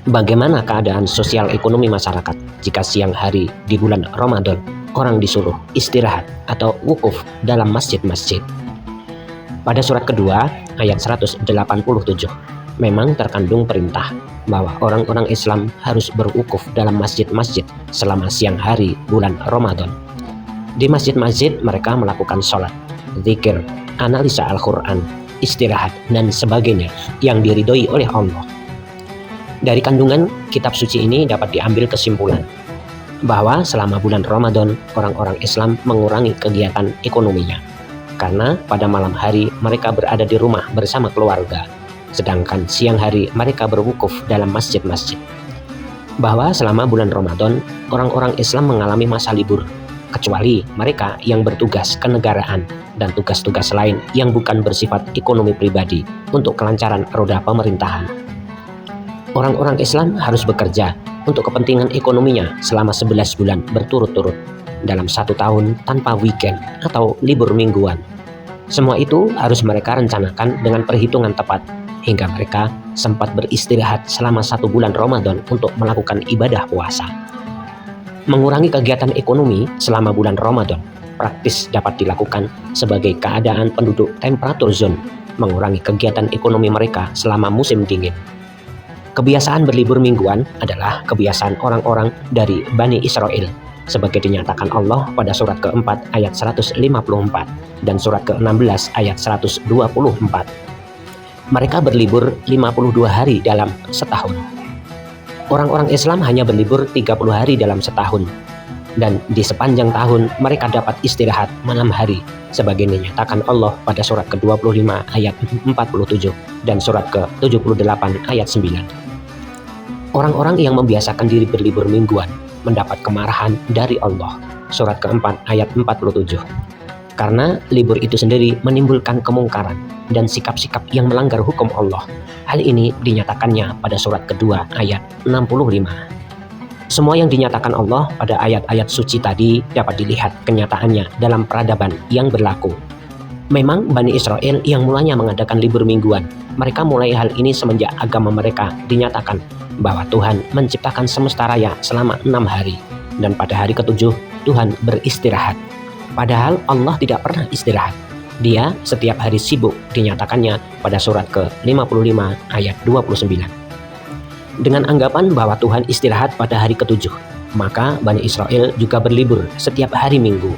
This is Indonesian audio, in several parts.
Bagaimana keadaan sosial ekonomi masyarakat jika siang hari di bulan Ramadan orang disuruh istirahat atau wukuf dalam masjid-masjid? Pada surat kedua ayat 187 memang terkandung perintah bahwa orang-orang Islam harus berwukuf dalam masjid-masjid selama siang hari bulan Ramadan. Di masjid-masjid mereka melakukan sholat, zikir, analisa Al-Quran, istirahat, dan sebagainya yang diridhoi oleh Allah. Dari kandungan kitab suci ini dapat diambil kesimpulan bahwa selama bulan Ramadan orang-orang Islam mengurangi kegiatan ekonominya karena pada malam hari mereka berada di rumah bersama keluarga, sedangkan siang hari mereka berwukuf dalam masjid-masjid. Bahwa selama bulan Ramadan orang-orang Islam mengalami masa libur kecuali mereka yang bertugas kenegaraan dan tugas-tugas lain yang bukan bersifat ekonomi pribadi untuk kelancaran roda pemerintahan. Orang-orang Islam harus bekerja untuk kepentingan ekonominya selama 11 bulan berturut-turut dalam 1 tahun tanpa weekend atau libur mingguan. Semua itu harus mereka rencanakan dengan perhitungan tepat hingga mereka sempat beristirahat selama 1 bulan Ramadan untuk melakukan ibadah puasa. Mengurangi kegiatan ekonomi selama bulan Ramadan praktis dapat dilakukan sebagai keadaan penduduk temperatur zone mengurangi kegiatan ekonomi mereka selama musim dingin. Kebiasaan berlibur mingguan adalah kebiasaan orang-orang dari Bani Israel sebagai dinyatakan Allah pada surat keempat ayat 154 dan surat ke-16 ayat 124. Mereka berlibur 52 hari dalam setahun. Orang-orang Islam hanya berlibur 30 hari dalam setahun, dan di sepanjang tahun mereka dapat istirahat malam hari sebagai dinyatakan Allah pada surat ke-25 ayat 47 dan surat ke-78 ayat 9. Orang-orang yang membiasakan diri berlibur mingguan mendapat kemarahan dari Allah. Surat keempat ayat 47. Karena libur itu sendiri menimbulkan kemungkaran dan sikap-sikap yang melanggar hukum Allah. Hal ini dinyatakannya pada surat kedua ayat 65. Semua yang dinyatakan Allah pada ayat-ayat suci tadi dapat dilihat kenyataannya dalam peradaban yang berlaku. Memang Bani Israel yang mulanya mengadakan libur mingguan. Mereka mulai hal ini semenjak agama mereka dinyatakan bahwa Tuhan menciptakan semesta raya selama 6 hari dan pada hari ke-7 Tuhan beristirahat. Padahal Allah tidak pernah istirahat. Dia setiap hari sibuk dinyatakannya pada surat ke-55 ayat 29. Dengan anggapan bahwa Tuhan istirahat pada hari ke-7, maka Bani Israel juga berlibur setiap hari Minggu.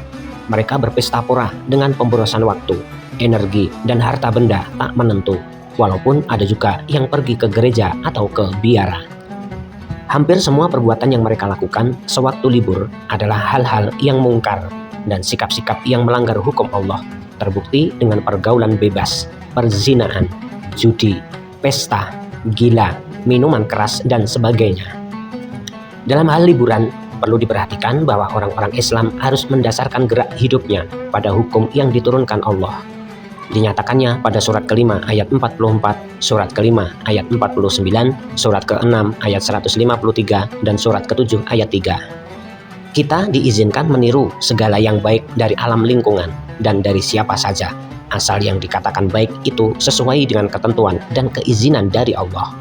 Mereka berpesta pora dengan pemborosan waktu, energi, dan harta benda tak menentu. Walaupun ada juga yang pergi ke gereja atau ke biara. Hampir semua perbuatan yang mereka lakukan sewaktu libur adalah hal-hal yang mungkar dan sikap-sikap yang melanggar hukum Allah, terbukti dengan pergaulan bebas, perzinaan, judi, pesta, gila, minuman keras, dan sebagainya. Dalam hal liburan, perlu diperhatikan bahwa orang-orang Islam harus mendasarkan gerak hidupnya pada hukum yang diturunkan Allah. Dinyatakannya pada surat kelima ayat 44, surat kelima ayat 49, surat ke-6 ayat 153, dan surat ke-7 ayat 3. Kita diizinkan meniru segala yang baik dari alam lingkungan dan dari siapa saja, asal yang dikatakan baik itu sesuai dengan ketentuan dan keizinan dari Allah.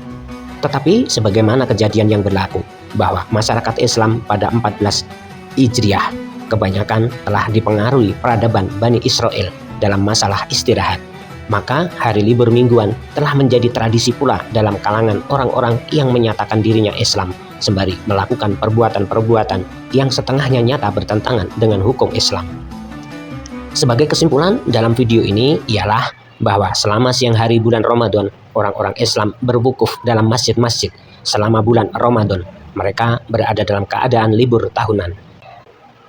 Tetapi sebagaimana kejadian yang berlaku, bahwa masyarakat Islam pada 14 Hijriah kebanyakan telah dipengaruhi peradaban Bani Israel dalam masalah istirahat, maka hari libur mingguan telah menjadi tradisi pula dalam kalangan orang-orang yang menyatakan dirinya Islam sembari melakukan perbuatan-perbuatan yang setengahnya nyata bertentangan dengan hukum Islam. Sebagai kesimpulan dalam video ini ialah bahwa selama siang hari bulan Ramadan orang-orang Islam berwukuf dalam masjid-masjid selama bulan Ramadan. Mereka berada dalam keadaan libur tahunan.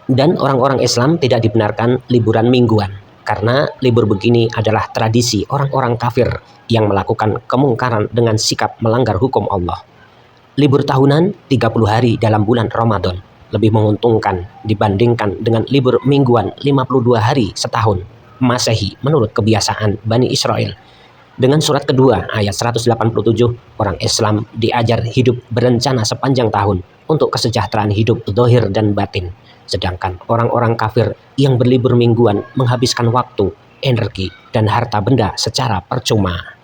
Dan orang-orang Islam tidak dibenarkan liburan mingguan. Karena libur begini adalah tradisi orang-orang kafir yang melakukan kemungkaran dengan sikap melanggar hukum Allah. Libur tahunan 30 hari dalam bulan Ramadan lebih menguntungkan dibandingkan dengan libur mingguan 52 hari setahun Masehi menurut kebiasaan Bani Israel. Dengan surat kedua ayat 187, orang Islam diajar hidup berencana sepanjang tahun untuk kesejahteraan hidup zahir dan batin. Sedangkan orang-orang kafir yang berlibur mingguan menghabiskan waktu, energi, dan harta benda secara percuma.